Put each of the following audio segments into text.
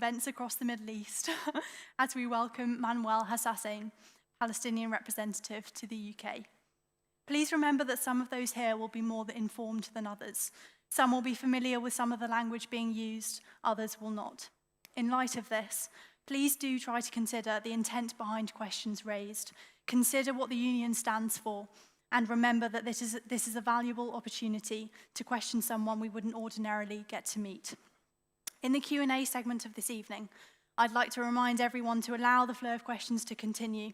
events across the Middle East as we welcome Manuel Hassassian, Palestinian representative to the UK. Please remember that some of those here will be more informed than others. Some will be familiar with some of the language being used, others will not. In light of this, please do try to consider the intent behind questions raised, consider what the Union stands for, and remember that this is a valuable opportunity to question someone we wouldn't ordinarily get to meet. In the Q&A segment of this evening, I'd like to remind everyone to allow the flow of questions to continue.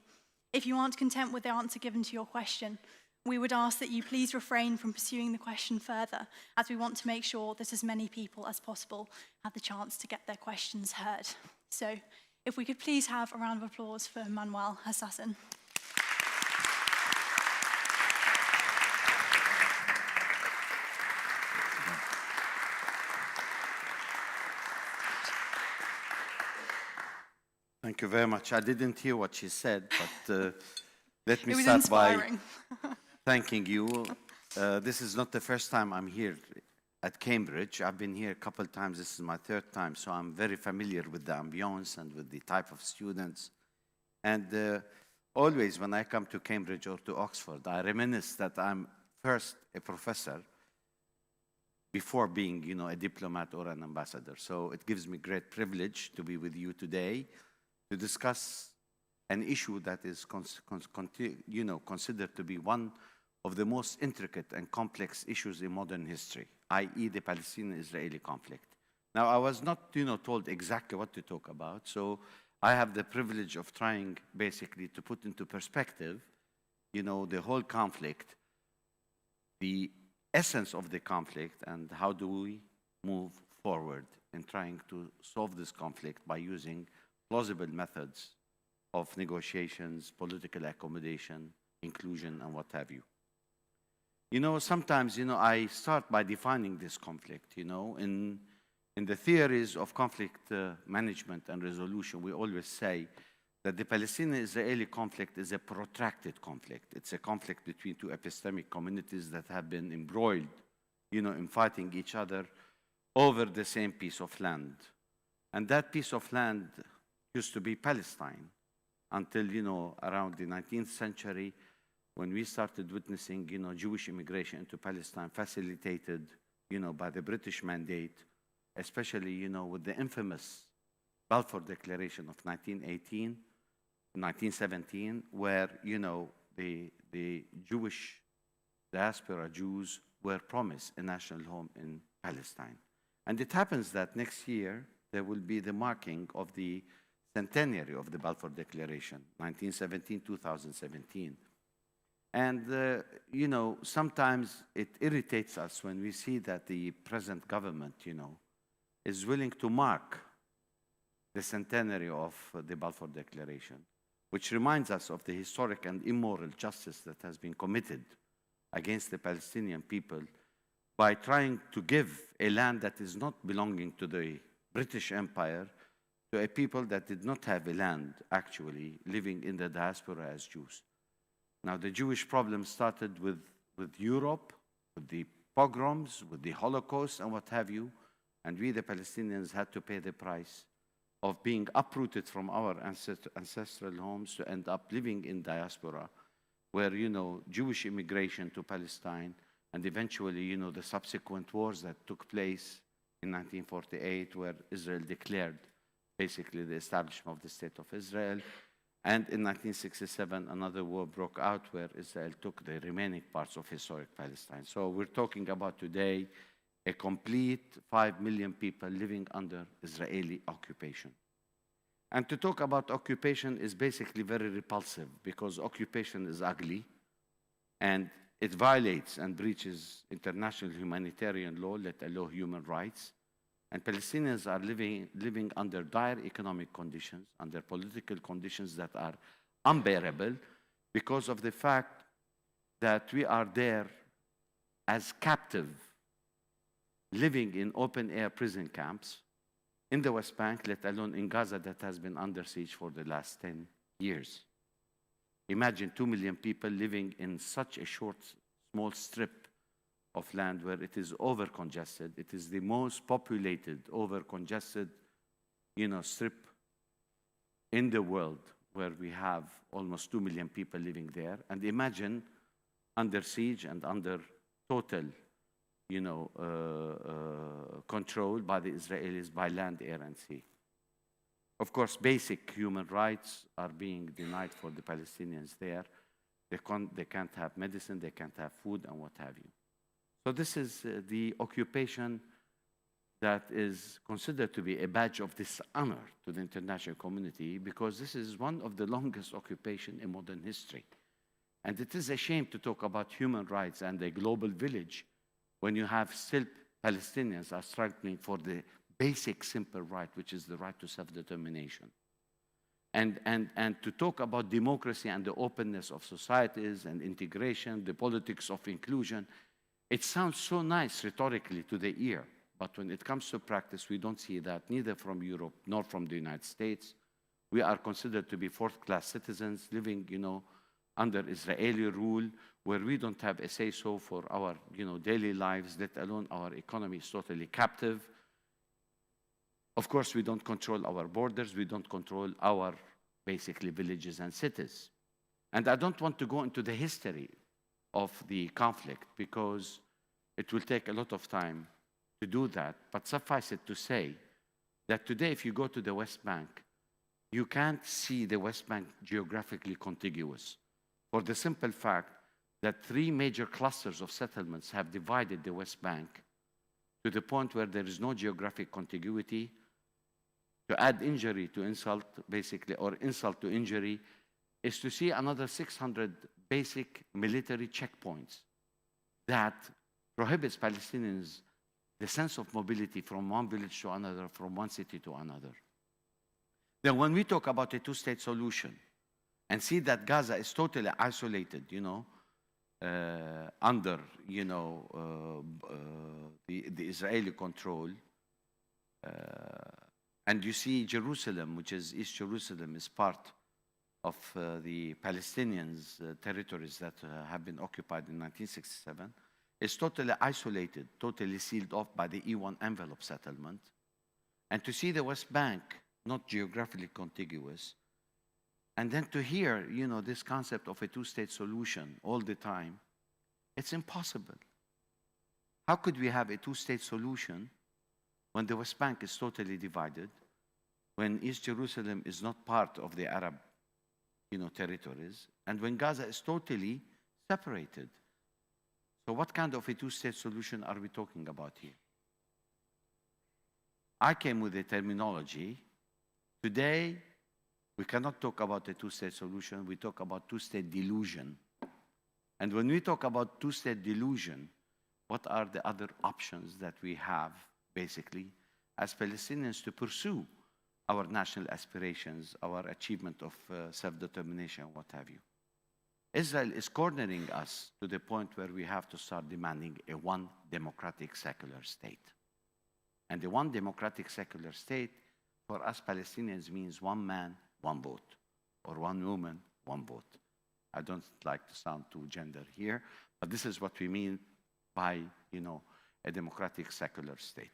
If you aren't content with the answer given to your question, we would ask that you please refrain from pursuing the question further, as we want to make sure that as many people as possible have the chance to get their questions heard. So, if we could please have a round of applause for Manuel Hassassian. Thank you very much. I didn't hear what she said, but let me start by thanking you. This is not the first time I'm here at Cambridge. I've been here a couple of times. This is my third time, so I'm very familiar with the ambience and with the type of students. And always when I come to Cambridge or to Oxford, I reminisce that I'm first a professor before being, a diplomat or an ambassador. So it gives me great privilege to be with you today to discuss an issue that is considered to be one of the most intricate and complex issues in modern history, i.e. the Palestinian-Israeli conflict. Now, I was not, told exactly what to talk about, so I have the privilege of trying basically to put into perspective, the whole conflict, the essence of the conflict, and how do we move forward in trying to solve this conflict by using plausible methods of negotiations, political accommodation, inclusion, and what have you. Sometimes, I start by defining this conflict, in the theories of conflict management and resolution, we always say that the Palestinian-Israeli conflict is a protracted conflict. It's a conflict between two epistemic communities that have been embroiled, in fighting each other over the same piece of land. And that piece of land used to be Palestine until, around the 19th century, when we started witnessing, Jewish immigration into Palestine facilitated, by the British mandate, especially, with the infamous Balfour Declaration of 1917, where, the Jewish diaspora Jews were promised a national home in Palestine. And it happens that next year, there will be the marking of the centenary of the Balfour Declaration, 1917-2017. And, sometimes it irritates us when we see that the present government, is willing to mark the centenary of the Balfour Declaration, which reminds us of the historic and immoral justice that has been committed against the Palestinian people by trying to give a land that is not belonging to the British Empire to a people that did not have a land, actually, living in the diaspora as Jews. Now, the Jewish problem started with Europe, with the pogroms, with the Holocaust, and what have you, and we, the Palestinians, had to pay the price of being uprooted from our ancestral homes to end up living in diaspora, where, Jewish immigration to Palestine, and eventually, the subsequent wars that took place in 1948, where Israel declared basically the establishment of the State of Israel. And in 1967, another war broke out where Israel took the remaining parts of historic Palestine. So we're talking about today a complete 5 million people living under Israeli occupation. And to talk about occupation is basically very repulsive because occupation is ugly and it violates and breaches international humanitarian law, let alone human rights. And Palestinians are living under dire economic conditions, under political conditions that are unbearable because of the fact that we are there as captive, living in open-air prison camps in the West Bank, let alone in Gaza that has been under siege for the last 10 years. Imagine 2 million people living in such a short, small strip of land where it is over-congested. It is the most populated, over-congested, strip in the world where we have almost 2 million people living there. And imagine under siege and under total, control by the Israelis by land, air, and sea. Of course, basic human rights are being denied for the Palestinians there. They can't have medicine, they can't have food, and what have you. So this is the occupation that is considered to be a badge of dishonor to the international community, because this is one of the longest occupations in modern history. And it is a shame to talk about human rights and a global village when you have still Palestinians are struggling for the basic, simple right, which is the right to self-determination. And to talk about democracy and the openness of societies and integration, the politics of inclusion, it sounds so nice rhetorically to the ear. But when it comes to practice, we don't see that, neither from Europe nor from the United States. We are considered to be fourth-class citizens living, under Israeli rule, where we don't have a say-so for our, daily lives, let alone our economy is totally captive. Of course, we don't control our borders. We don't control our, basically, villages and cities. And I don't want to go into the history of the conflict because it will take a lot of time to do that. But suffice it to say that today, if you go to the West Bank, you can't see the West Bank geographically contiguous, for the simple fact that 3 major clusters of settlements have divided the West Bank to the point where there is no geographic contiguity. To add injury to insult, basically, or insult to injury, is to see another 600 basic military checkpoints that prohibits Palestinians the sense of mobility from one village to another, from one city to another. Then when we talk about a two-state solution and see that Gaza is totally isolated, under, the Israeli control, and you see Jerusalem, which is East Jerusalem, is part of the Palestinians' territories that have been occupied in 1967, is totally isolated, totally sealed off by the E1 envelope settlement. And to see the West Bank not geographically contiguous, and then to hear, this concept of a two-state solution all the time, it's impossible. How could we have a two-state solution when the West Bank is totally divided, when East Jerusalem is not part of the Arab, territories, and when Gaza is totally separated? So what kind of a two-state solution are we talking about here? I came with a terminology. Today, we cannot talk about a two-state solution. We talk about two-state delusion. And when we talk about two-state delusion, what are the other options that we have, basically, as Palestinians to pursue our national aspirations, our achievement of self-determination, what have you? Israel is cornering us to the point where we have to start demanding a one democratic secular state. And the one democratic secular state for us Palestinians means one man, one vote, or one woman, one vote. I don't like to sound too gender here, but this is what we mean by, a democratic secular state.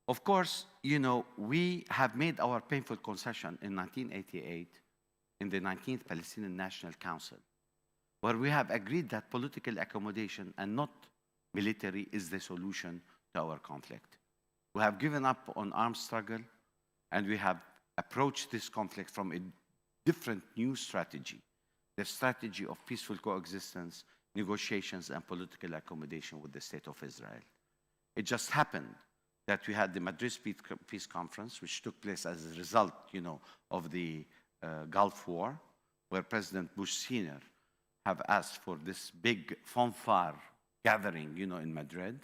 Of course, we have made our painful concession in 1988 in the 19th Palestinian National Council, where we have agreed that political accommodation and not military is the solution to our conflict. We have given up on armed struggle, and we have approached this conflict from a different new strategy, the strategy of peaceful coexistence, negotiations, and political accommodation with the State of Israel. It just happened that we had the Madrid Peace Conference, which took place as a result, of the Gulf War, where President Bush Sr. have asked for this big fanfare gathering, in Madrid,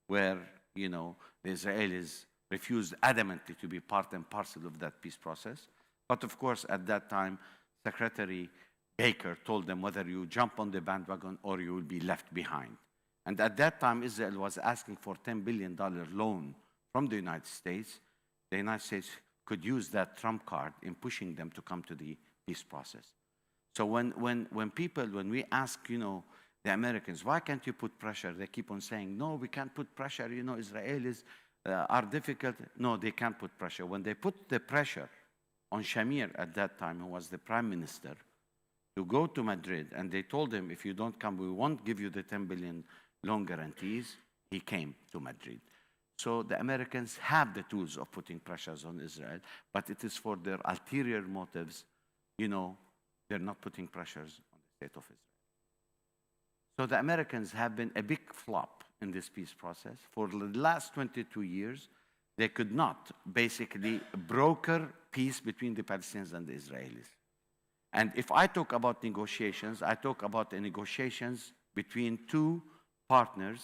where, the Israelis refused adamantly to be part and parcel of that peace process. But of course, at that time, Secretary Baker told them whether you jump on the bandwagon or you will be left behind. And at that time, Israel was asking for $10 billion loan from the United States. The United States could use that trump card in pushing them to come to the peace process. So when we ask, the Americans, why can't you put pressure? They keep on saying, no, we can't put pressure. Israelis are difficult. No, they can't put pressure. When they put the pressure on Shamir at that time, who was the prime minister, to go to Madrid, and they told him, if you don't come, we won't give you the 10 billion loan guarantees, he came to Madrid. So the Americans have the tools of putting pressures on Israel, but it is for their ulterior motives. You know, they're not putting pressures on the state of Israel. So the Americans have been a big flop in this peace process. For the last 22 years, they could not basically broker peace between the Palestinians and the Israelis. And if I talk about negotiations, I talk about the negotiations between two partners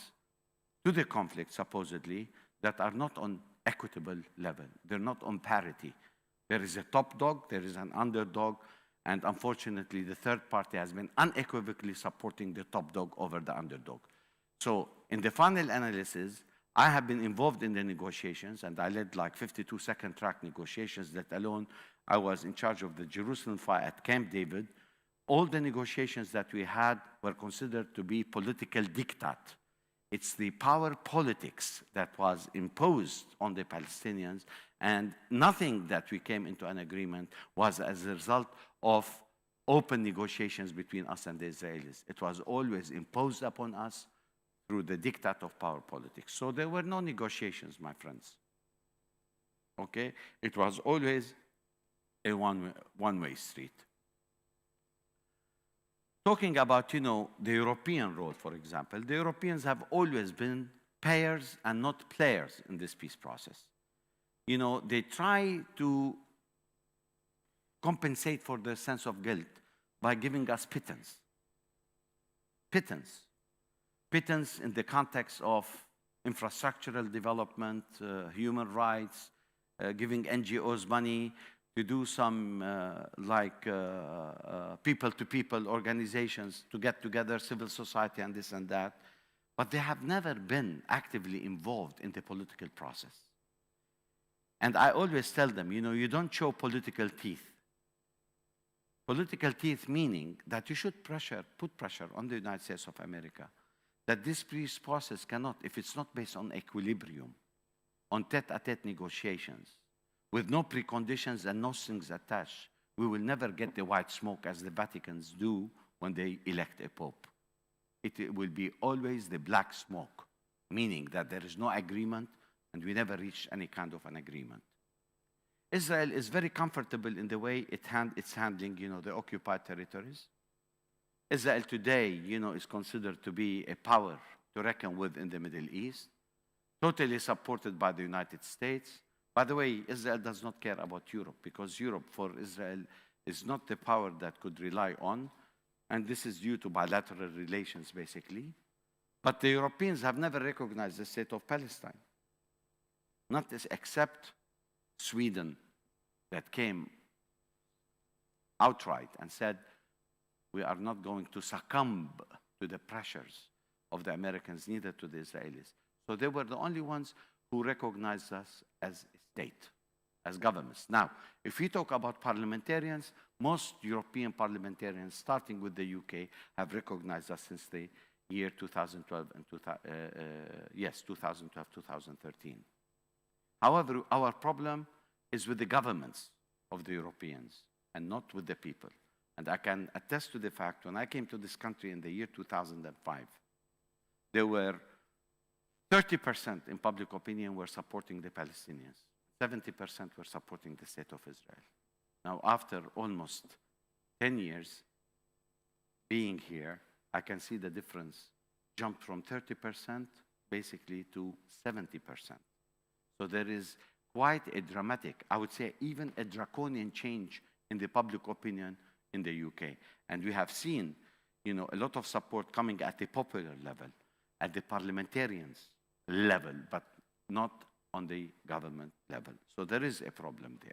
to the conflict, supposedly, that are not on equitable level. They're not on parity. There is a top dog, there is an underdog, and unfortunately, the third party has been unequivocally supporting the top dog over the underdog. So in the final analysis, I have been involved in the negotiations, and I led like 52 second-track negotiations that alone, I was in charge of the Jerusalem file at Camp David. All the negotiations that we had were considered to be political diktat. It's the power politics that was imposed on the Palestinians, and nothing that we came into an agreement was as a result of open negotiations between us and the Israelis. It was always imposed upon us through the diktat of power politics. So there were no negotiations, my friends. Okay? It was always a one-way street. Talking about, you know, the European role, for example, the Europeans have always been payers and not players in this peace process. You know, they try to compensate for their sense of guilt by giving us pittance. Pittance. Pittance in the context of infrastructural development, human rights, giving NGOs money to do some people-to-people organizations to get together, civil society and this and that. But they have never been actively involved in the political process. And I always tell them, you know, you don't show political teeth. Political teeth meaning that you should put pressure on the United States of America that this peace process cannot, if it's not based on equilibrium, on tete-a-tete negotiations, with no preconditions and no strings attached, we will never get the white smoke as the Vaticans do when they elect a pope. It will be always the black smoke, meaning that there is no agreement and we never reach any kind of an agreement. Israel is very comfortable in the way it's handling, you know, the occupied territories. Israel today, you know, is considered to be a power to reckon with in the Middle East, totally supported by the United States. By the way, Israel does not care about Europe because Europe for Israel is not the power that could rely on, and this is due to bilateral relations, basically. But the Europeans have never recognized the state of Palestine, not except Sweden, that came outright and said, we are not going to succumb to the pressures of the Americans, neither to the Israelis. So they were the only ones who recognized us as a state, as governments. Now, if we talk about parliamentarians, most European parliamentarians, starting with the UK, have recognized us since the year 2012 and 2012, 2013. However, our problem is with the governments of the Europeans and not with the people. And I can attest to the fact, when I came to this country in the year 2005, there were 30% in public opinion were supporting the Palestinians. 70% were supporting the state of Israel. Now, after almost 10 years being here, I can see the difference jumped from 30% basically to 70%. So there is quite a dramatic, I would say even a draconian change in the public opinion in the UK. And we have seen, you know, a lot of support coming at the popular level, at the parliamentarians level, but not on the government level. So there is a problem there.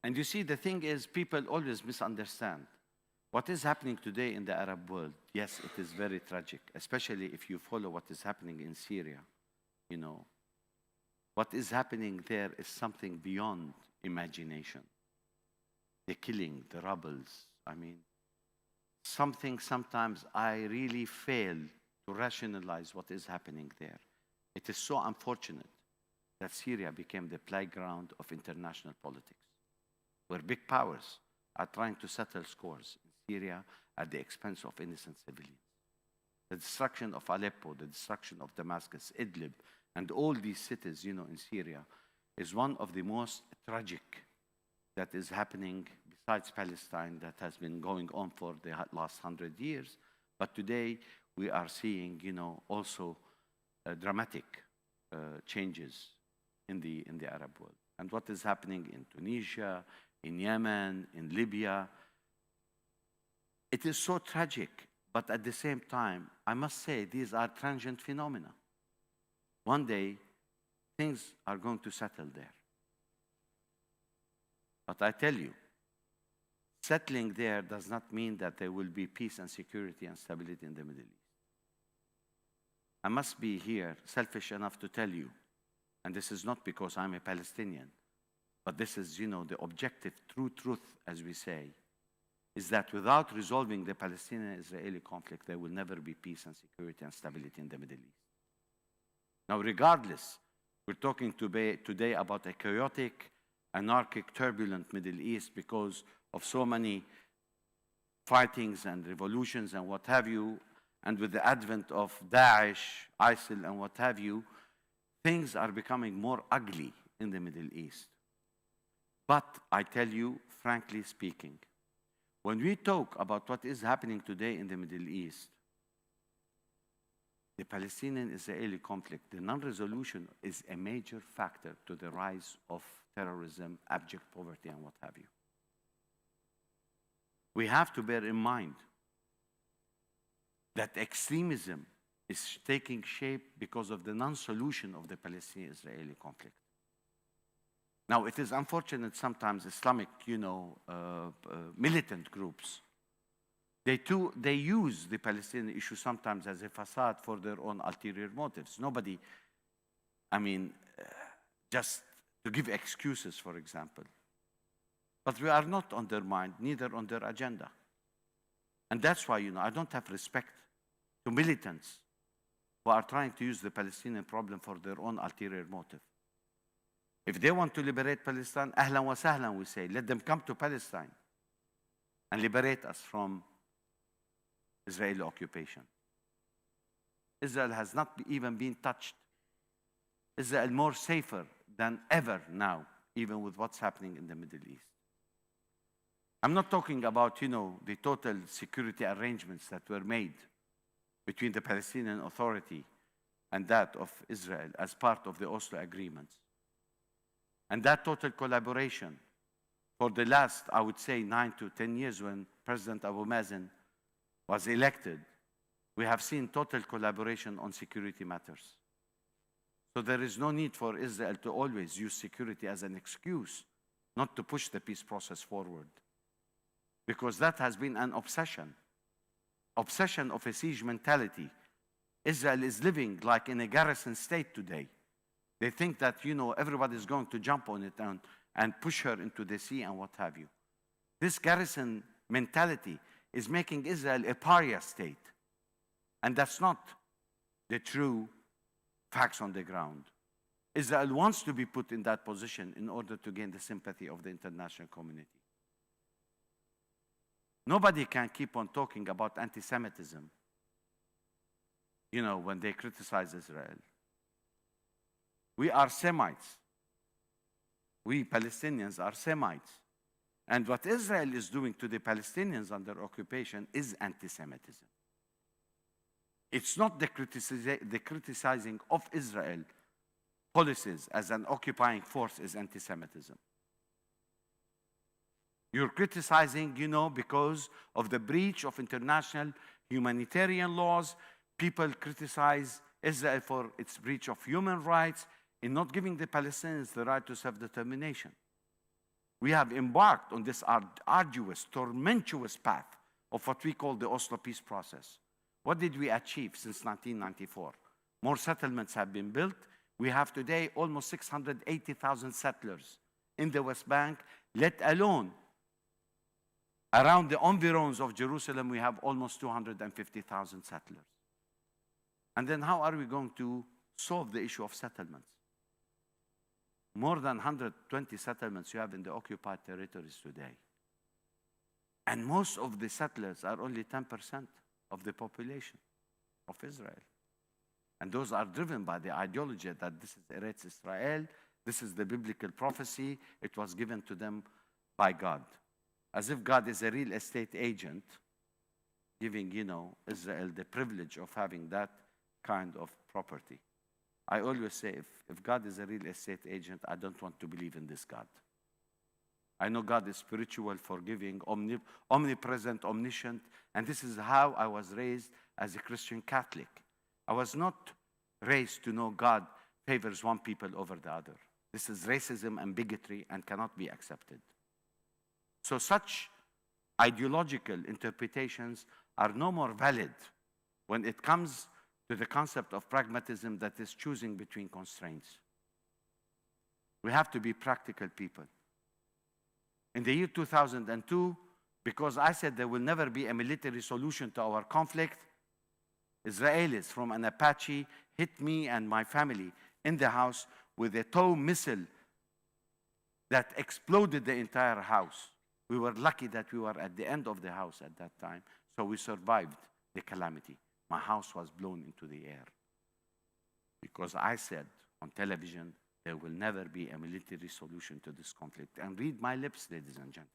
And you see, the thing is, people always misunderstand. What is happening today in the Arab world, yes, it is very tragic, especially if you follow what is happening in Syria. You know, what is happening there is something beyond imagination. The killing, the rebels, I mean, something sometimes I really fail to rationalize what is happening there. It is so unfortunate that Syria became the playground of international politics, where big powers are trying to settle scores in Syria at the expense of innocent civilians. The destruction of Aleppo, the destruction of Damascus, Idlib, and all these cities, in Syria, is one of the most tragic that is happening besides Palestine that has been going on for the last 100 years. But today we are seeing, also dramatic changes in the Arab world. And what is happening in Tunisia, in Yemen, in Libya, it is so tragic. But at the same time, I must say, these are transient phenomena. One day, things are going to settle there. But I tell you, settling there does not mean that there will be peace and security and stability in the Middle East. I must be here selfish enough to tell you, and this is not because I'm a Palestinian, but this is, the objective true truth, as we say, is that without resolving the Palestinian-Israeli conflict, there will never be peace and security and stability in the Middle East. Now, regardless, we're talking today about a chaotic, anarchic, turbulent Middle East because of so many fightings and revolutions and what have you, and with the advent of Daesh, ISIL, and what have you, things are becoming more ugly in the Middle East. But I tell you, frankly speaking, when we talk about what is happening today in the Middle East, the Palestinian-Israeli conflict, the non-resolution is a major factor to the rise of terrorism, abject poverty, and what have you. We have to bear in mind that extremism is taking shape because of the non-solution of the Palestinian-Israeli conflict. Now, it is unfortunate sometimes Islamic, militant groups, they use the Palestinian issue sometimes as a facade for their own ulterior motives. Nobody, just to give excuses, for example. But we are not on their mind, neither on their agenda. And that's why, I don't have respect to militants who are trying to use the Palestinian problem for their own ulterior motive. If they want to liberate Palestine, ahlan wa sahlan, we say. Let them come to Palestine and liberate us from Israeli occupation. Israel has not even been touched. Israel more safer than ever now, even with what's happening in the Middle East. I'm not talking about, the total security arrangements that were made between the Palestinian Authority and that of Israel as part of the Oslo agreements. And that total collaboration for the last, I would say, 9 to 10 years when President Abu Mazen was elected, we have seen total collaboration on security matters. So there is no need for Israel to always use security as an excuse not to push the peace process forward. Because that has been an obsession of a siege mentality. Israel is living like in a garrison state today. They think that, everybody is going to jump on it and push her into the sea and what have you. This garrison mentality is making Israel a pariah state. And that's not the true facts on the ground. Israel wants to be put in that position in order to gain the sympathy of the international community. Nobody can keep on talking about anti-Semitism, when they criticize Israel. We are Semites. We Palestinians are Semites. And what Israel is doing to the Palestinians under occupation is anti-Semitism. It's not the criticizing of Israel policies as an occupying force is anti-Semitism. You're criticizing, because of the breach of international humanitarian laws. People criticize Israel for its breach of human rights in not giving the Palestinians the right to self-determination. We have embarked on this arduous, tormentuous path of what we call the Oslo peace process. What did we achieve since 1994? More settlements have been built. We have today almost 680,000 settlers in the West Bank, let alone around the environs of Jerusalem, we have almost 250,000 settlers. And then how are we going to solve the issue of settlements. More than 120 settlements you have in the occupied territories today. And most of the settlers are only 10% of the population of Israel. And those are driven by the ideology that this is Eretz Israel, this is the biblical prophecy, it was given to them by God. As if God is a real estate agent, giving, Israel the privilege of having that kind of property. I always say, if God is a real estate agent, I don't want to believe in this God. I know God is spiritual, forgiving, omnipresent, omniscient, and this is how I was raised as a Christian Catholic. I was not raised to know God favors one people over the other. This is racism and bigotry and cannot be accepted. So such ideological interpretations are no more valid when it comes to the concept of pragmatism that is choosing between constraints. We have to be practical people. In the year 2002, because I said there will never be a military solution to our conflict, Israelis from an Apache hit me and my family in the house with a TOW missile that exploded the entire house. We were lucky that we were at the end of the house at that time, so we survived the calamity. My house was blown into the air because I said on television, there will never be a military solution to this conflict. And read my lips, ladies and gentlemen.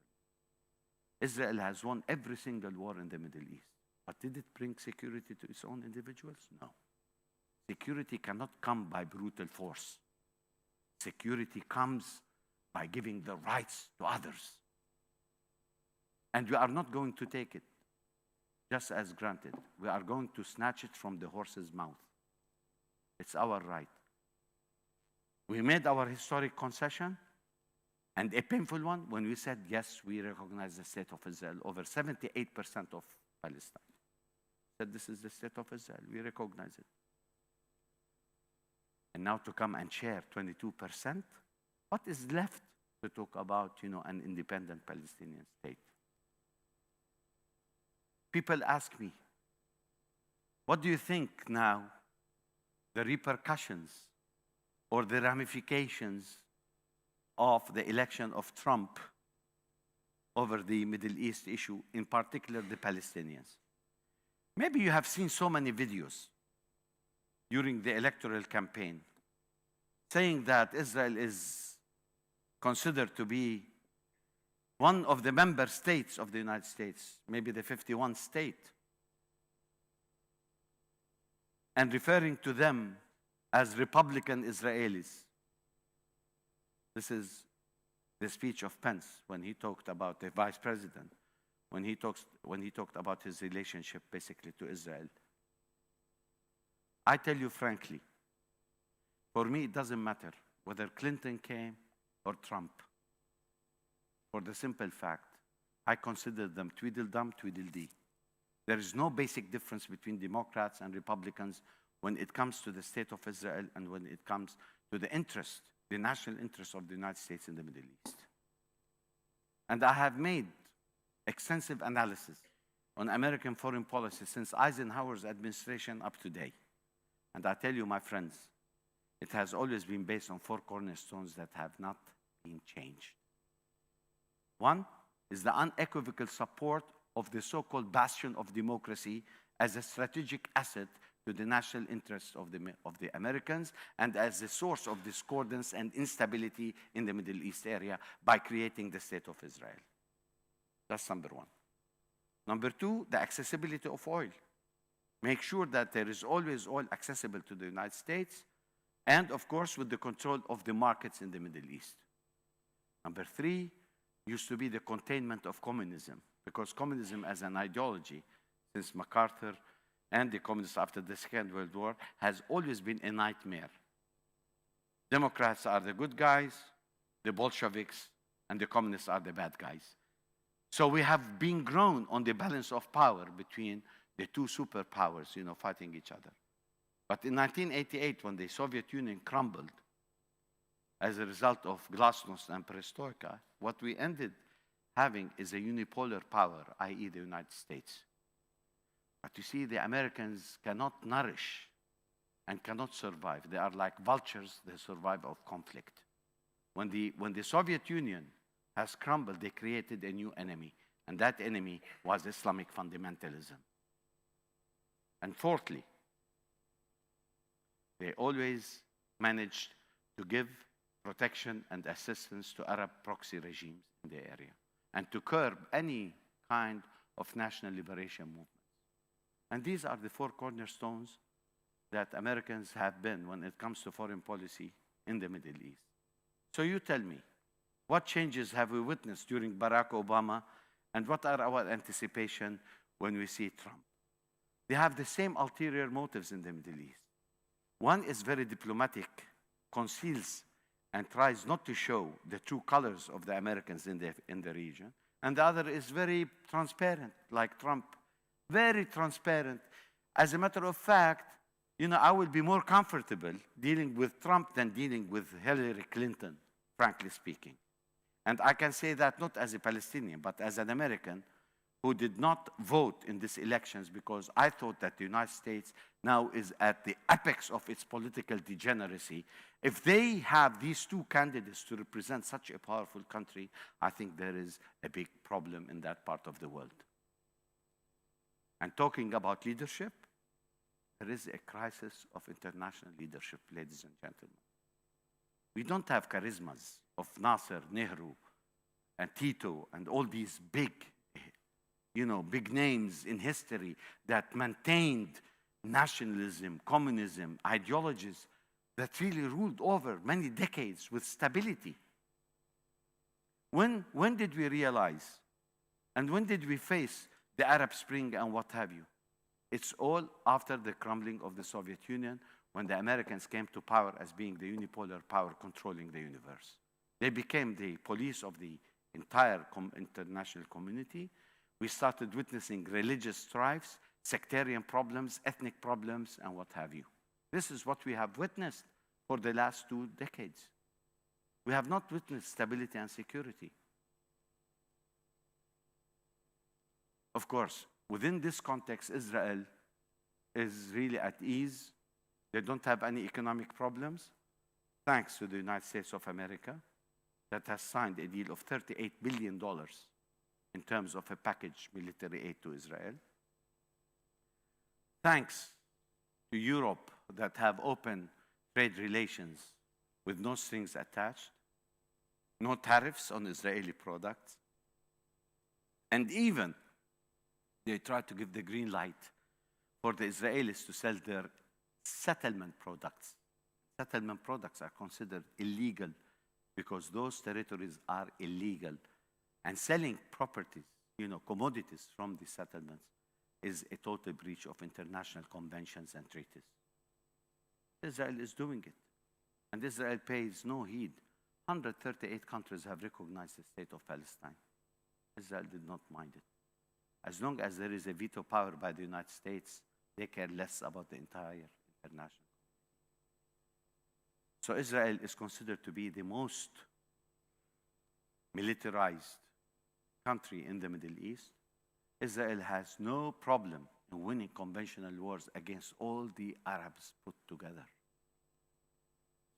Israel has won every single war in the Middle East. But did it bring security to its own individuals? No. Security cannot come by brutal force. Security comes by giving the rights to others. And we are not going to take it just as granted. We are going to snatch it from the horse's mouth. It's our right. We made our historic concession, and a painful one, when we said, yes, we recognize the state of Israel. Over 78% of Palestine said this is the state of Israel. We recognize it. And now to come and share 22%, what is left to talk about, an independent Palestinian state? People ask me, what do you think now the repercussions or the ramifications of the election of Trump over the Middle East issue, in particular the Palestinians? Maybe you have seen so many videos during the electoral campaign saying that Israel is considered to be one of the member states of the United States, maybe the 51st state, and referring to them as Republican Israelis. This is the speech of Pence when he talked about the vice president, when he talked about his relationship basically to Israel. I tell you frankly, for me it doesn't matter whether Clinton came or Trump. For the simple fact, I consider them Tweedledum, Tweedledee. There is no basic difference between Democrats and Republicans when it comes to the state of Israel and when it comes to the interest, the national interest of the United States in the Middle East. And I have made extensive analysis on American foreign policy since Eisenhower's administration up to date. And I tell you, my friends, it has always been based on four cornerstones that have not been changed. One is the unequivocal support of the so-called bastion of democracy as a strategic asset to the national interests of the Americans and as a source of discordance and instability in the Middle East area by creating the state of Israel. That's number one. Number two, the accessibility of oil. Make sure that there is always oil accessible to the United States and, of course, with the control of the markets in the Middle East. Number three used to be the containment of communism, because communism as an ideology, since MacArthur and the communists after the Second World War, has always been a nightmare. Democrats are the good guys, the Bolsheviks, and the communists are the bad guys. So we have been grown on the balance of power between the two superpowers, fighting each other. But in 1988, when the Soviet Union crumbled as a result of glasnost and perestroika, what we ended having is a unipolar power, i.e. the United States. But you see, the Americans cannot nourish and cannot survive. They are like vultures, they survive of conflict. When the Soviet Union has crumbled, they created a new enemy, and that enemy was Islamic fundamentalism. And fourthly, they always managed to give protection and assistance to Arab proxy regimes in the area and to curb any kind of national liberation movement. And these are the four cornerstones that Americans have been when it comes to foreign policy in the Middle East. So you tell me, what changes have we witnessed during Barack Obama, and what are our anticipations when we see Trump? They have the same ulterior motives in the Middle East. One is very diplomatic, conceals and tries not to show the true colors of the Americans in the region. And the other is very transparent, like Trump, very transparent. As a matter of fact, I will be more comfortable dealing with Trump than dealing with Hillary Clinton, frankly speaking. And I can say that not as a Palestinian, but as an American who did not vote in these elections because I thought that the United States now is at the apex of its political degeneracy. If they have these two candidates to represent such a powerful country, I think there is a big problem in that part of the world. And talking about leadership, there is a crisis of international leadership, ladies and gentlemen. We don't have charismas of Nasser, Nehru, and Tito, and all these big names in history that maintained nationalism, communism, ideologies that really ruled over many decades with stability. When did we realize, and when did we face the Arab Spring and what have you? It's all after the crumbling of the Soviet Union, when the Americans came to power as being the unipolar power controlling the universe. They became the police of the entire international community. We started witnessing religious strifes, sectarian problems, ethnic problems, and what have you. This is what we have witnessed for the last 2 decades. We have not witnessed stability and security. Of course, within this context, Israel is really at ease. They don't have any economic problems, thanks to the United States of America, that has signed a deal of $38 billion in terms of a package military aid to Israel. Thanks to Europe, that have open trade relations with no strings attached, no tariffs on Israeli products, and even they try to give the green light for the Israelis to sell their settlement products. Settlement products are considered illegal because those territories are illegal. And selling properties, commodities from the settlements is a total breach of international conventions and treaties. Israel is doing it. And Israel pays no heed. 138 countries have recognized the state of Palestine. Israel did not mind it. As long as there is a veto power by the United States, they care less about the entire international. So Israel is considered to be the most militarized country in the Middle East. Israel has no problem in winning conventional wars against all the Arabs put together.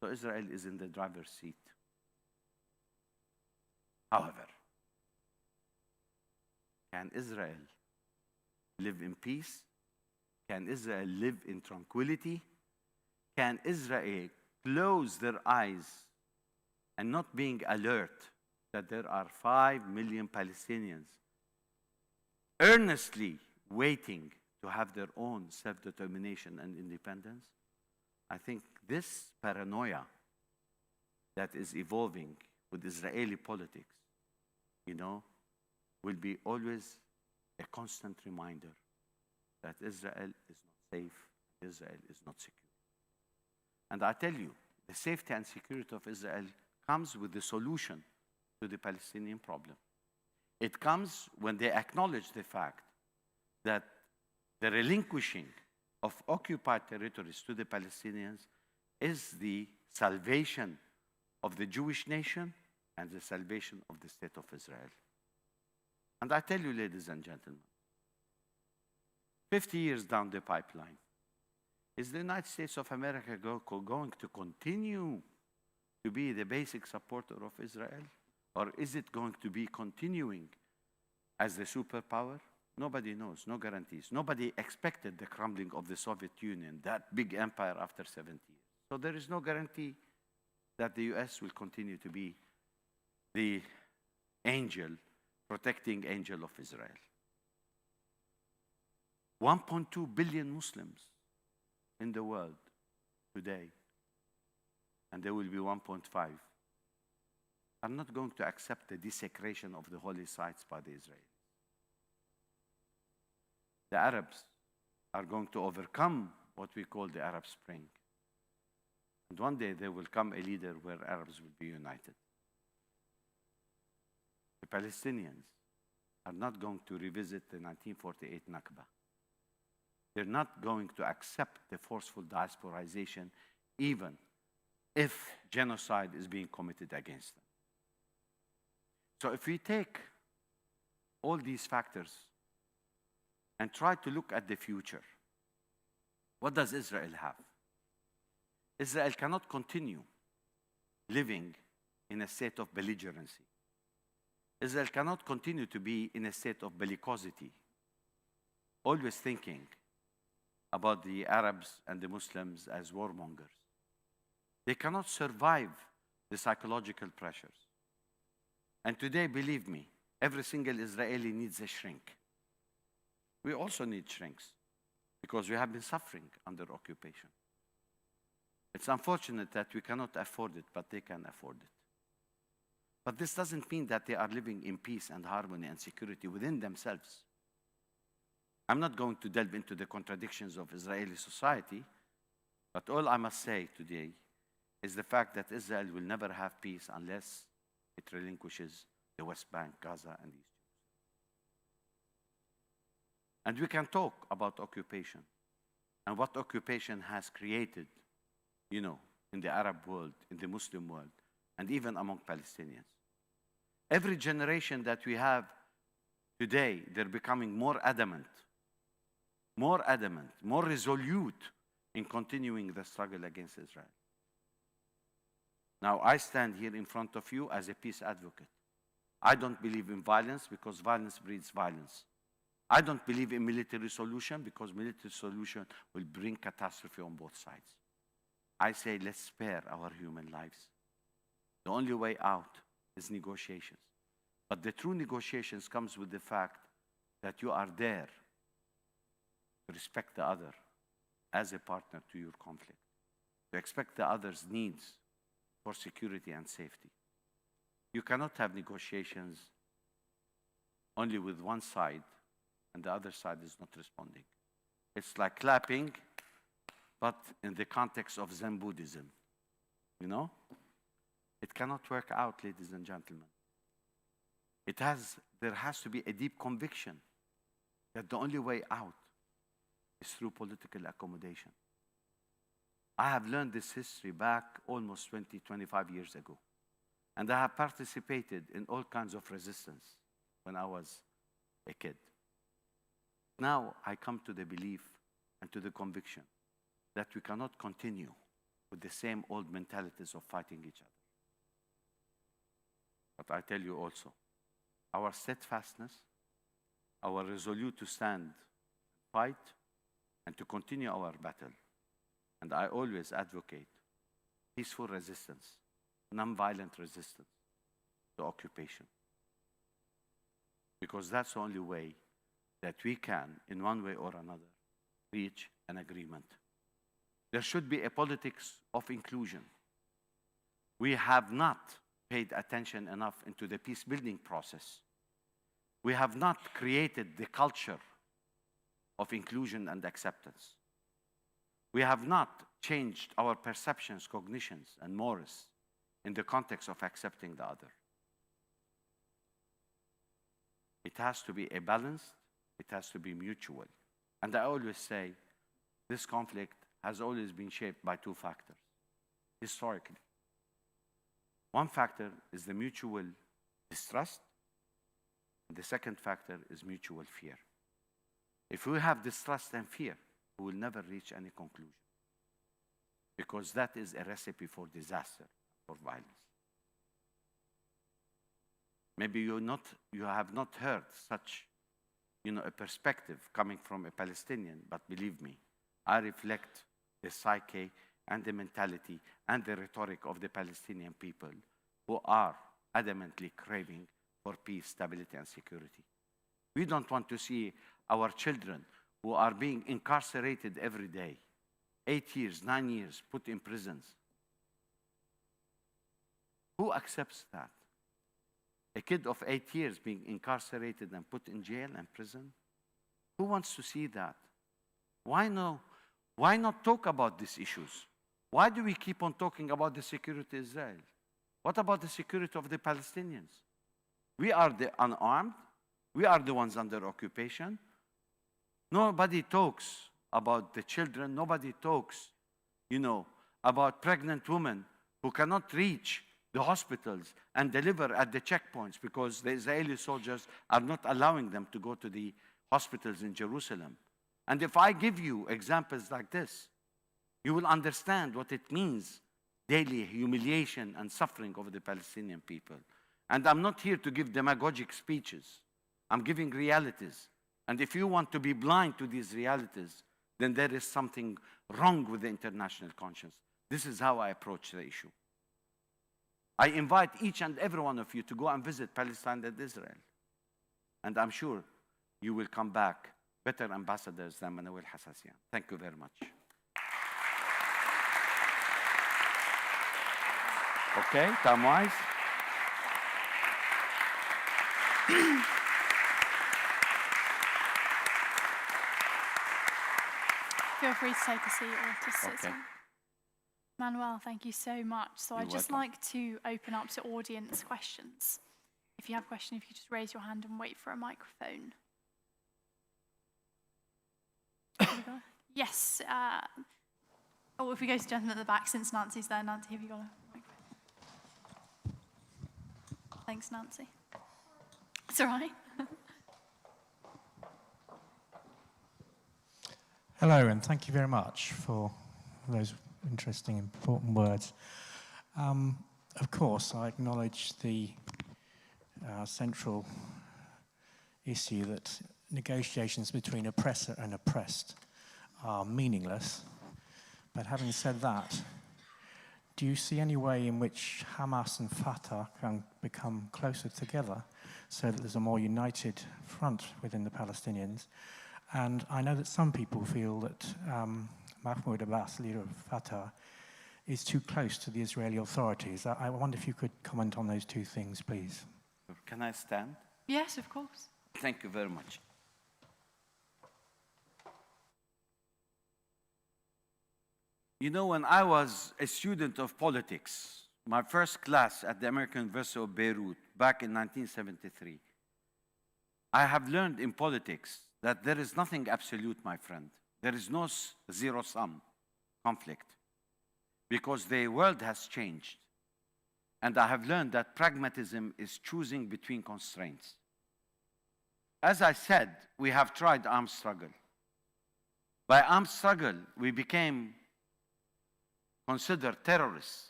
So Israel is in the driver's seat. However, can Israel live in peace? Can Israel live in tranquility? Can Israel close their eyes and not being alert that there are 5 million Palestinians earnestly waiting to have their own self-determination and independence? I think this paranoia that is evolving with Israeli politics, will be always a constant reminder that Israel is not safe, Israel is not secure. And I tell you, the safety and security of Israel comes with the solution to the Palestinian problem. It comes when they acknowledge the fact that the relinquishing of occupied territories to the Palestinians is the salvation of the Jewish nation and the salvation of the state of Israel. And I tell you, ladies and gentlemen, 50 years down the pipeline, Is the United States of America going to continue to be the basic supporter of Israel? Or is it going to be continuing as the superpower? Nobody knows, no guarantees. Nobody expected the crumbling of the Soviet Union, that big empire, after 70 years. So there is no guarantee that the US will continue to be the angel, protecting angel of Israel. 1.2 billion Muslims in the world today, and there will be 1.5, are not going to accept the desecration of the holy sites by the Israelis. The Arabs are going to overcome what we call the Arab Spring. And one day there will come a leader where Arabs will be united. The Palestinians are not going to revisit the 1948 Nakba. They're not going to accept the forceful diasporization, even if genocide is being committed against them. So if we take all these factors and try to look at the future, what does Israel have? Israel cannot continue living in a state of belligerency. Israel cannot continue to be in a state of bellicosity, always thinking about the Arabs and the Muslims as warmongers. They cannot survive the psychological pressures. And today, believe me, every single Israeli needs a shrink. We also need shrinks because we have been suffering under occupation. It's unfortunate that we cannot afford it, but they can afford it. But this doesn't mean that they are living in peace and harmony and security within themselves. I'm not going to delve into the contradictions of Israeli society, but all I must say today is the fact that Israel will never have peace unless it relinquishes the West Bank, Gaza, and East Jerusalem. And we can talk about occupation and what occupation has created, in the Arab world, in the Muslim world, and even among Palestinians. Every generation that we have today, they're becoming more adamant, more resolute in continuing the struggle against Israel. Now, I stand here in front of you as a peace advocate. I don't believe in violence because violence breeds violence. I don't believe in military solution because military solution will bring catastrophe on both sides. I say let's spare our human lives. The only way out is negotiations. But the true negotiations comes with the fact that you are there to respect the other as a partner to your conflict, to expect the other's needs for security and safety. You cannot have negotiations only with one side and the other side is not responding. It's like clapping, but in the context of Zen Buddhism. It cannot work out, ladies and gentlemen. There has to be a deep conviction that the only way out is through political accommodation. I have learned this history back almost 20, 25 years ago. And I have participated in all kinds of resistance when I was a kid. Now I come to the belief and to the conviction that we cannot continue with the same old mentalities of fighting each other. But I tell you also, our steadfastness, our resolute to stand, fight, and to continue our battle. And I always advocate peaceful resistance, nonviolent resistance to occupation. Because that's the only way that we can, in one way or another, reach an agreement. There should be a politics of inclusion. We have not paid attention enough into the peace-building process. We have not created the culture of inclusion and acceptance. We have not changed our perceptions, cognitions, and mores in the context of accepting the other. It has to be a balance, it has to be mutual. And I always say, this conflict has always been shaped by two factors, historically. One factor is the mutual distrust, and the second factor is mutual fear. If we have distrust and fear, we will never reach any conclusion. because that is a recipe for disaster, for violence. Maybe you have not heard such, a perspective coming from a Palestinian, but believe me, I reflect the psyche and the mentality and the rhetoric of the Palestinian people who are adamantly craving for peace, stability, and security. We don't want to see our children who are being incarcerated every day, 8 years, 9 years, put in prisons. Who accepts that? A kid of 8 years being incarcerated and put in jail and prison? Who wants to see that? Why no? Why not talk about these issues? Why do we keep on talking about the security of Israel? What about the security of the Palestinians? We are the unarmed. We are the ones under occupation. Nobody talks about the children. Nobody talks, about pregnant women who cannot reach the hospitals and deliver at the checkpoints because the Israeli soldiers are not allowing them to go to the hospitals in Jerusalem. And if I give you examples like this, you will understand what it means, daily humiliation and suffering of the Palestinian people. And I'm not here to give demagogic speeches. I'm giving realities. And if you want to be blind to these realities, then there is something wrong with the international conscience. This is how I approach the issue. I invite each and every one of you to go and visit Palestine and Israel. And I'm sure you will come back better ambassadors than Manuel Hassassian. Thank you very much. Okay, time-wise? Feel free to take a seat or to sit. Okay. Manuel, thank you so much. So You're I'd just welcome. like to open up to audience questions. If you have a question, if you could just raise your hand and wait for a microphone. Have we got a- Yes. If we go to the gentleman at the back, since Nancy's there. Nancy, have you got a microphone? Thanks, Nancy. It's all right. Hello, and thank you very much for those interesting, important words. Of course, I acknowledge the central issue that negotiations between oppressor and oppressed are meaningless. But having said that, do you see any way in which Hamas and Fatah can become closer together so that there's a more united front within the Palestinians? And I know that some people feel that Mahmoud Abbas, leader of Fatah, is too close to the Israeli authorities. I wonder if you could comment on those two things, please. Can I stand? Yes, of course. Thank you very much. When I was a student of politics, my first class at the American University of Beirut back in 1973, I have learned in politics that there is nothing absolute, my friend. There is no zero-sum conflict because the world has changed. And I have learned that pragmatism is choosing between constraints. As I said, we have tried armed struggle. By armed struggle, we became considered terrorists,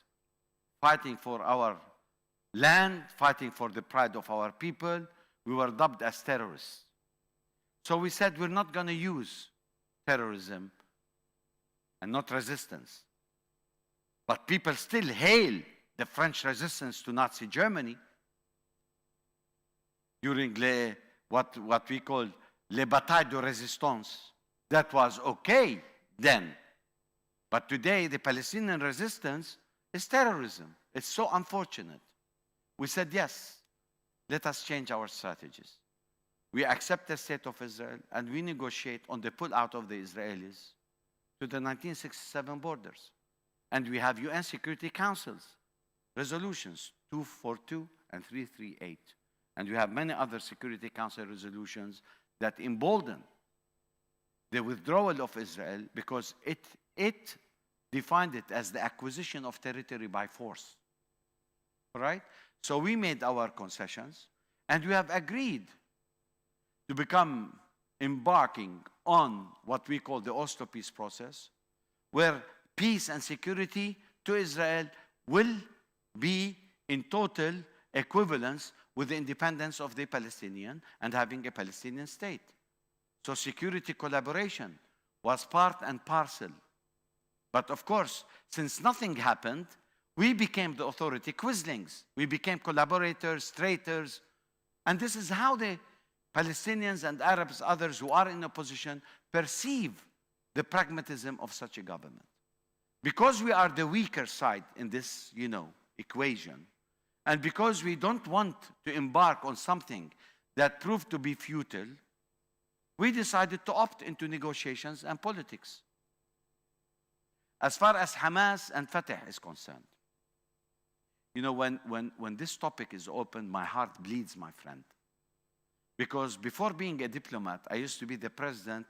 fighting for our land, fighting for the pride of our people. We were dubbed as terrorists. So we said we're not going to use terrorism and not resistance. But people still hail the French resistance to Nazi Germany during what we call les batailles de résistance. That was okay then. But today, the Palestinian resistance is terrorism. It's so unfortunate. We said, yes, let us change our strategies. We accept the state of Israel and we negotiate on the pull-out of the Israelis to the 1967 borders. And we have UN Security Councils, resolutions 242 and 338. And we have many other Security Council resolutions that embolden the withdrawal of Israel because it defined it as the acquisition of territory by force. Right? So we made our concessions and we have agreed to become embarking on what we call the Oslo peace process, where peace and security to Israel will be in total equivalence with the independence of the Palestinian and having a Palestinian state. So security collaboration was part and parcel. But of course, since nothing happened, we became the authority quislings. We became collaborators, traitors. And this is how the Palestinians and Arabs, others who are in opposition, perceive the pragmatism of such a government. Because we are the weaker side in this, equation, and because we don't want to embark on something that proved to be futile, we decided to opt into negotiations and politics. As far as Hamas and Fatah is concerned, when this topic is open, my heart bleeds, my friend. Because before being a diplomat, I used to be the president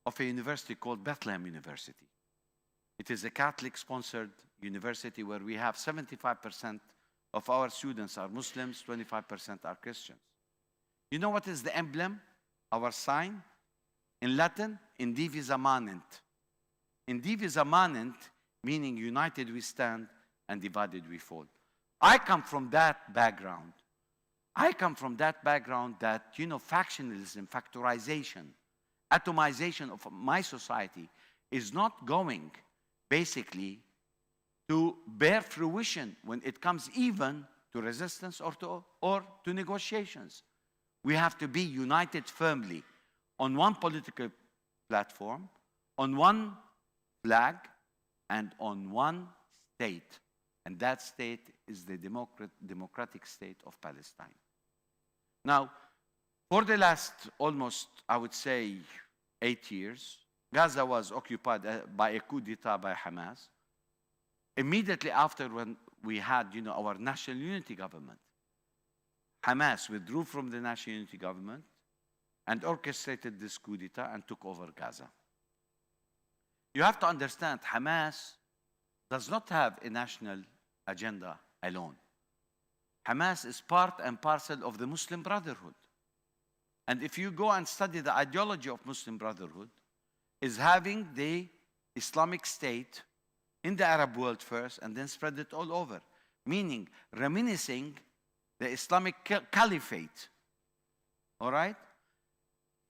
of a university called Bethlehem University. It is a Catholic-sponsored university where we have 75% of our students are Muslims, 25% are Christians. You know what is the emblem, our sign? In Latin, in divis manent. In divis manent, meaning united we stand and divided we fall. I come from that background. I come from that background that, factionalism, factorization, atomization of my society is not going basically to bear fruition when it comes even to resistance or to negotiations. We have to be united firmly on one political platform, on one flag, and on one state. And that state is the democratic state of Palestine. Now, for the last almost, I would say, 8 years, Gaza was occupied by a coup d'etat by Hamas. Immediately after when we had, our national unity government, Hamas withdrew from the national unity government and orchestrated this coup d'etat and took over Gaza. You have to understand, Hamas does not have a national agenda alone. Hamas is part and parcel of the Muslim Brotherhood. And if you go and study the ideology of Muslim Brotherhood, is having the Islamic State in the Arab world first and then spread it all over, meaning reminiscing the Islamic Caliphate. All right?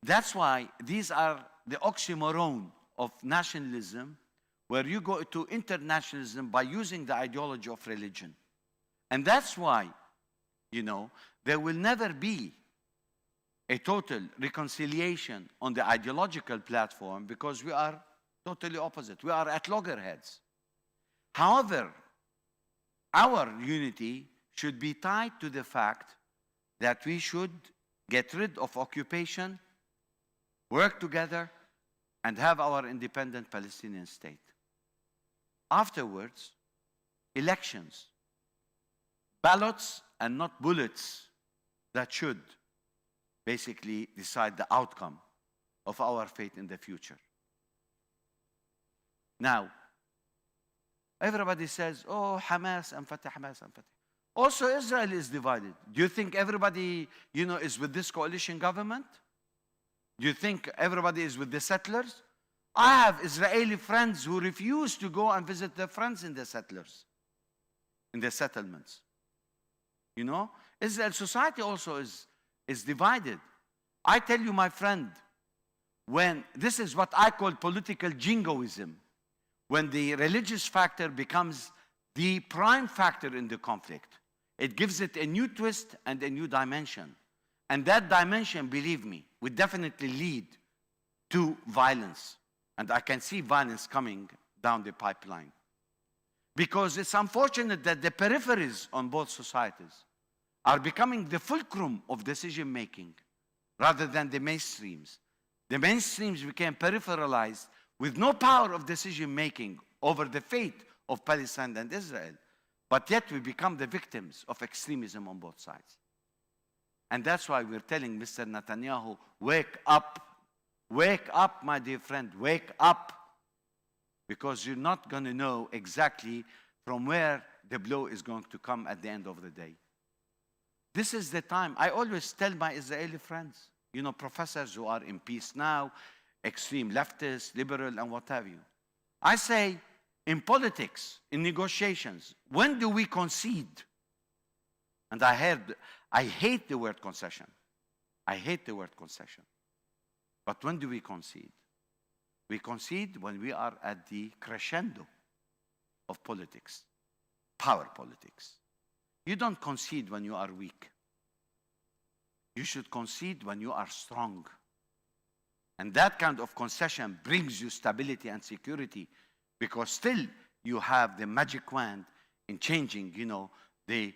That's why these are the oxymoron of nationalism, where you go to internationalism by using the ideology of religion. And that's why, there will never be a total reconciliation on the ideological platform because we are totally opposite. We are at loggerheads. However, our unity should be tied to the fact that we should get rid of occupation, work together, and have our independent Palestinian state. Afterwards, elections, ballots and not bullets that should basically decide the outcome of our fate in the future. Now, everybody says, oh, Hamas and Fatah, Hamas and Fatah. Also, Israel is divided. Do you think everybody, is with this coalition government? Do you think everybody is with the settlers? I have Israeli friends who refuse to go and visit their friends in the settlers, in the settlements. Israel society also is divided. I tell you, my friend, when this is what I call political jingoism, when the religious factor becomes the prime factor in the conflict, it gives it a new twist and a new dimension. And that dimension, believe me, would definitely lead to violence. And I can see violence coming down the pipeline. Because it's unfortunate that the peripheries on both societies are becoming the fulcrum of decision-making rather than the mainstreams. The mainstreams became peripheralized with no power of decision-making over the fate of Palestine and Israel. But yet we become the victims of extremism on both sides. And that's why we're telling Mr. Netanyahu, wake up. Wake up, my dear friend, wake up. Because you're not going to know exactly from where the blow is going to come at the end of the day. This is the time. I always tell my Israeli friends, professors who are in peace now, extreme leftists, liberal, and what have you. I say, in politics, in negotiations, when do we concede? And I hate the word concession. I hate the word concession. But when do we concede? We concede when we are at the crescendo of politics, power politics. You don't concede when you are weak. You should concede when you are strong. And that kind of concession brings you stability and security, because still you have the magic wand in changing, the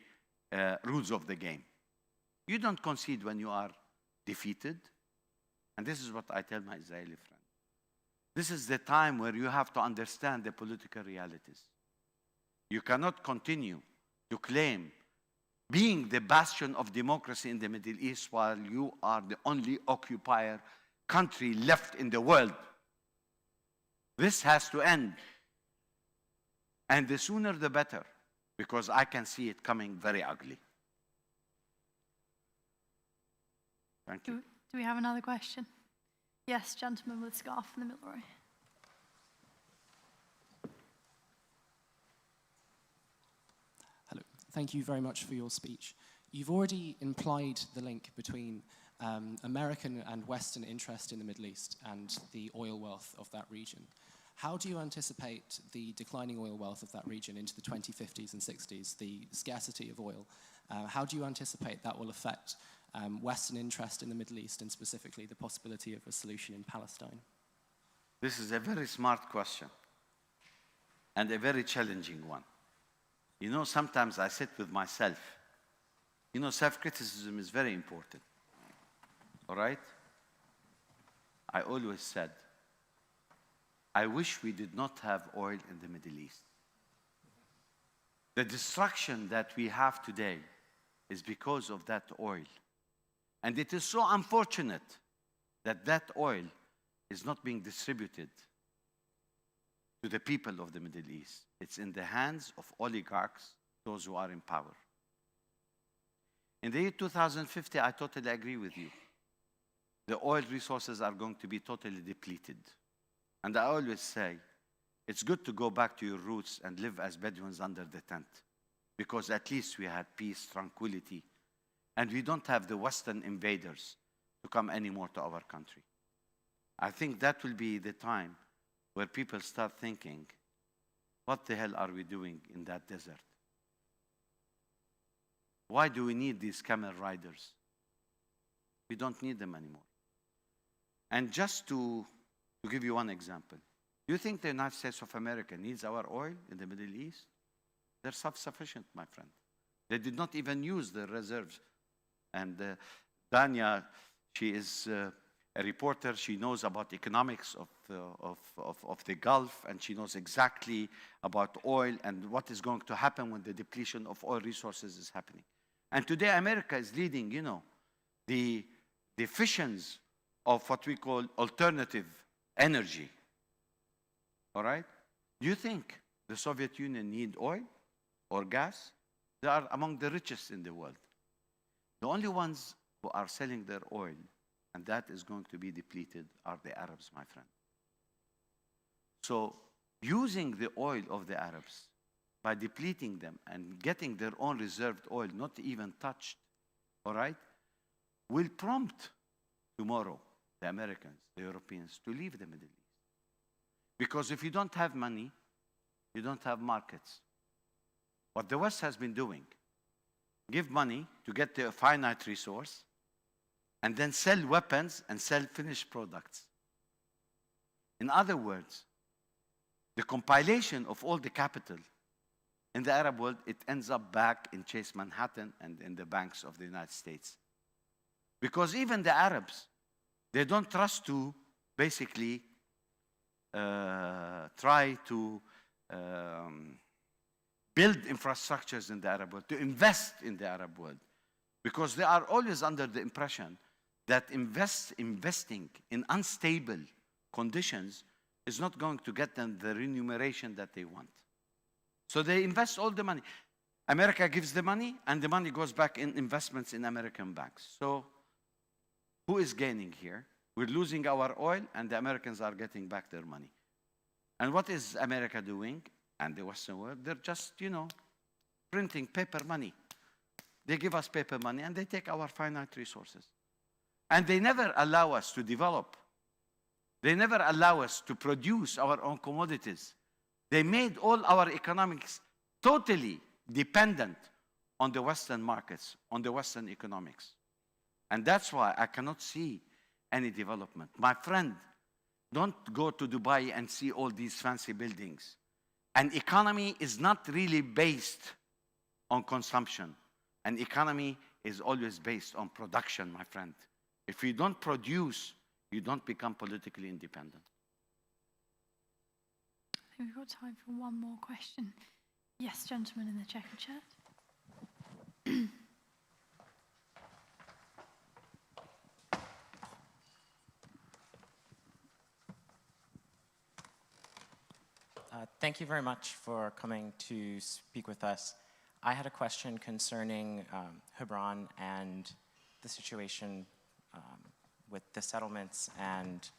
rules of the game. You don't concede when you are defeated. And this is what I tell my Israeli friends. This is the time where you have to understand the political realities. You cannot continue to claim being the bastion of democracy in the Middle East while you are the only occupier country left in the world. This has to end. And the sooner the better, because I can see it coming very ugly. Thank you. Do we have another question? Yes, gentleman with scarf in the middle row. Hello. Thank you very much for your speech. You've already implied the link between American and Western interest in the Middle East and the oil wealth of that region. How do you anticipate the declining oil wealth of that region into the 2050s and 60s, the scarcity of oil? How do you anticipate that will affect Western interest in the Middle East, and specifically the possibility of a solution in Palestine? This is a very smart question and a very challenging one. Sometimes I sit with myself. Self-criticism is very important. All right? I always said, I wish we did not have oil in the Middle East. The destruction that we have today is because of that oil. And it is so unfortunate that that oil is not being distributed to the people of the Middle East. It's in the hands of oligarchs, those who are in power. In the year 2050, I totally agree with you. The oil resources are going to be totally depleted. And I always say, it's good to go back to your roots and live as Bedouins under the tent, because at least we had peace, tranquility, and we don't have the Western invaders to come anymore to our country. I think that will be the time where people start thinking, what the hell are we doing in that desert? Why do we need these camel riders? We don't need them anymore. And just to give you one example, do you think the United States of America needs our oil in the Middle East? They're self-sufficient, my friend. They did not even use the reserves. And Dania, she is a reporter. She knows about economics of the Gulf, and she knows exactly about oil and what is going to happen when the depletion of oil resources is happening. And today, America is leading, the fissions of what we call alternative energy. All right? Do you think the Soviet Union need oil or gas? They are among the richest in the world. The only ones who are selling their oil, and that is going to be depleted, are the Arabs, my friend. So using the oil of the Arabs by depleting them and getting their own reserved oil, not even touched, all right, will prompt tomorrow the Americans, the Europeans, to leave the Middle East. Because if you don't have money, you don't have markets. What the West has been doing, give money to get the finite resource, and then sell weapons and sell finished products. In other words, the compilation of all the capital in the Arab world, it ends up back in Chase Manhattan and in the banks of the United States. Because even the Arabs, they don't trust to basically try to build infrastructures in the Arab world, to invest in the Arab world. Because they are always under the impression that investing in unstable conditions is not going to get them the remuneration that they want. So they invest all the money. America gives the money, and the money goes back in investments in American banks. So who is gaining here? We're losing our oil, and the Americans are getting back their money. And what is America doing and the Western world? They're just, printing paper money. They give us paper money and they take our finite resources. And they never allow us to develop. They never allow us to produce our own commodities. They made all our economics totally dependent on the Western markets, on the Western economics. And that's why I cannot see any development. My friend, don't go to Dubai and see all these fancy buildings. An economy is not really based on consumption. An economy is always based on production, my friend. If you don't produce, you don't become politically independent. I think we've got time for one more question. Yes, gentleman in the checkered shirt. Thank you very much for coming to speak with us. I had a question concerning Hebron and the situation with the settlements and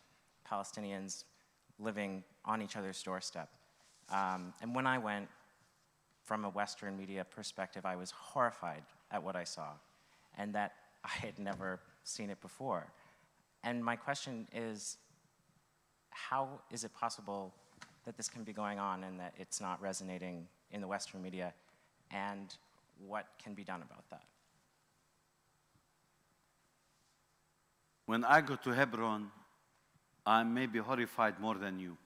Palestinians living on each other's doorstep. And when I went, from a Western media perspective, I was horrified at what I saw, and that I had never seen it before. And my question is, how is it possible that this can be going on and that it's not resonating in the Western media, and what can be done about that? When I go to Hebron, I'm maybe horrified more than you.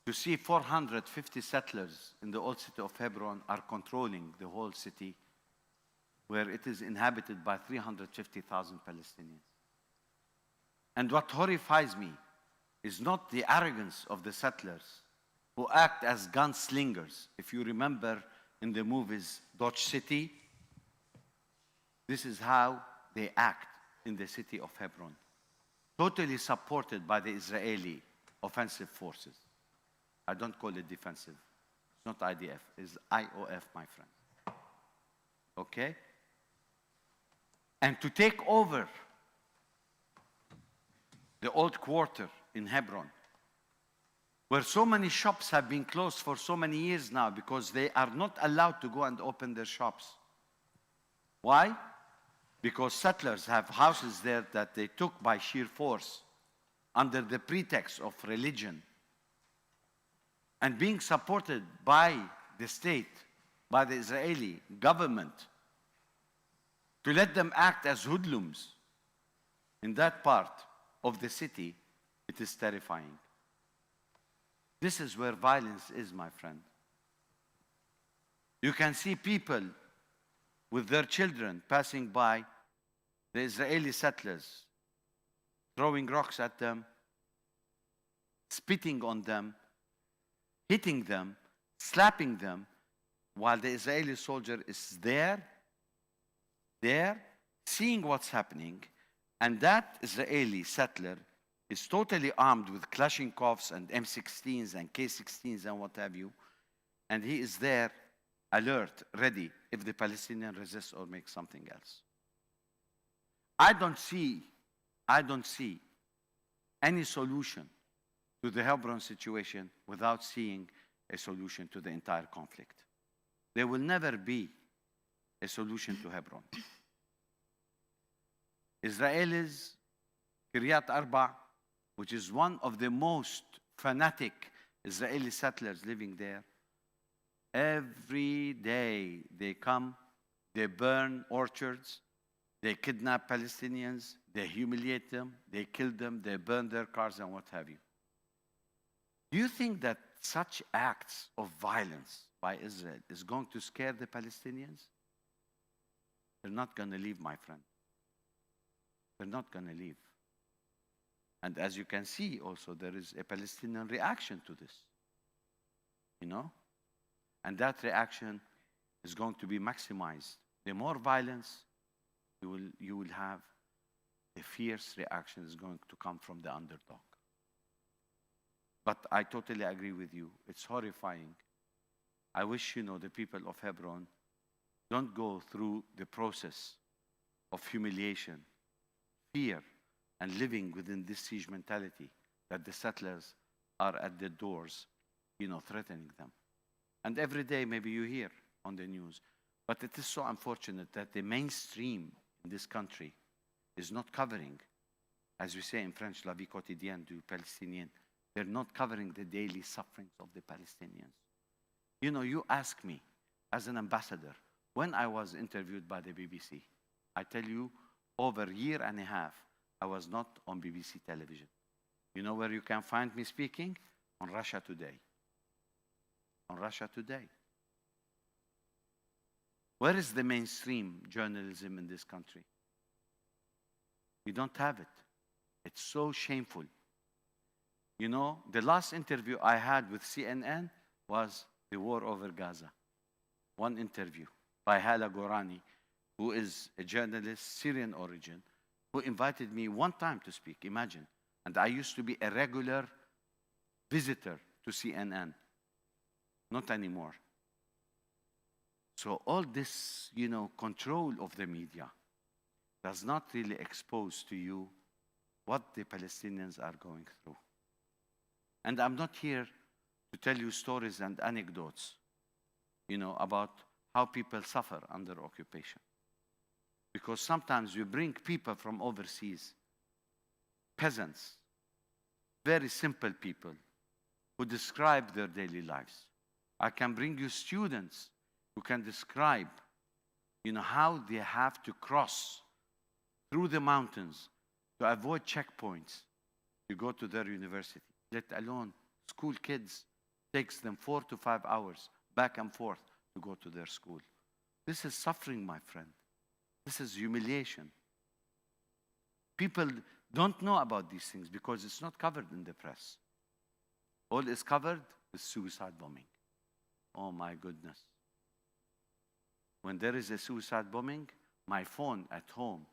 To see 450 settlers in the old city of Hebron are controlling the whole city, where it is inhabited by 350,000 Palestinians. And what horrifies me is not the arrogance of the settlers who act as gunslingers. If you remember in the movies Dodge City, this is how they act in the city of Hebron, totally supported by the Israeli offensive forces. I don't call it defensive. It's not IDF, it's IOF, my friend. Okay? And to take over the old quarter in Hebron, where so many shops have been closed for so many years now because they are not allowed to go and open their shops. Why? Because settlers have houses there that they took by sheer force under the pretext of religion, and being supported by the state, by the Israeli government, to let them act as hoodlums in that part of the city, it is terrifying. This is where violence is, my friend. You can see people with their children passing by the Israeli settlers, throwing rocks at them, spitting on them, hitting them, slapping them, while the Israeli soldier is there, seeing what's happening, and that Israeli settler is totally armed with Kalashnikovs and M16s and K16s and what have you, and he is there, alert, ready, if the Palestinian resists or makes something else. I don't see any solution to the Hebron situation without seeing a solution to the entire conflict. There will never be a solution to Hebron. Israelis, Kiryat Arba, which is one of the most fanatic Israeli settlers living there, every day they come, they burn orchards, they kidnap Palestinians, they humiliate them, they kill them, they burn their cars and what have you. Do you think that such acts of violence by Israel is going to scare the Palestinians? They're not going to leave, my friend. They're not going to leave. And as you can see also, there is a Palestinian reaction to this, And that reaction is going to be maximized. The more violence you will have, the fierce reaction is going to come from the underdog. But I totally agree with you. It's horrifying. I wish, the people of Hebron don't go through the process of humiliation, fear, and living within this siege mentality that the settlers are at the doors, threatening them. And every day, maybe you hear on the news. But it is so unfortunate that the mainstream in this country is not covering, as we say in French, la vie quotidienne du Palestinien. They're not covering the daily sufferings of the Palestinians. You ask me, as an ambassador, when I was interviewed by the BBC, I tell you, over a year and a half, I was not on BBC television. You know where you can find me speaking? On Russia Today. On Russia Today. Where is the mainstream journalism in this country? We don't have it. It's so shameful. The last interview I had with CNN was the war over Gaza. One interview by Hala Gorani, who is a journalist, Syrian origin, who invited me one time to speak, imagine. And I used to be a regular visitor to CNN. Not anymore. So all this, control of the media does not really expose to you what the Palestinians are going through. And I'm not here to tell you stories and anecdotes, about how people suffer under occupation. Because sometimes we bring people from overseas, peasants, very simple people, who describe their daily lives. I can bring you students who can describe, how they have to cross through the mountains to avoid checkpoints to go to their university. Let alone school kids, takes them 4 to 5 hours back and forth to go to their school. This is suffering, my friend. This is humiliation. People don't know about these things because it's not covered in the press. All is covered with suicide bombing. Oh my goodness. When there is a suicide bombing, my phone at home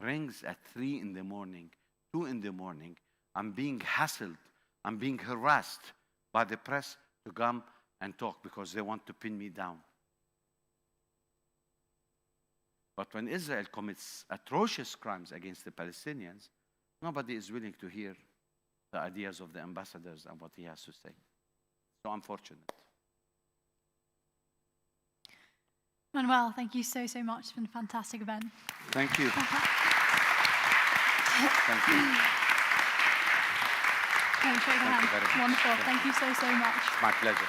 rings at 3 in the morning, 2 in the morning. I'm being hassled. I'm being harassed by the press to come and talk because they want to pin me down. But when Israel commits atrocious crimes against the Palestinians, nobody is willing to hear the ideas of the ambassadors and what he has to say. So unfortunate. Manuel, thank you so much. It's been a fantastic event. Thank you. Thank you. Shake your hand. Thank you very much. Wonderful. Thank you so much. My pleasure.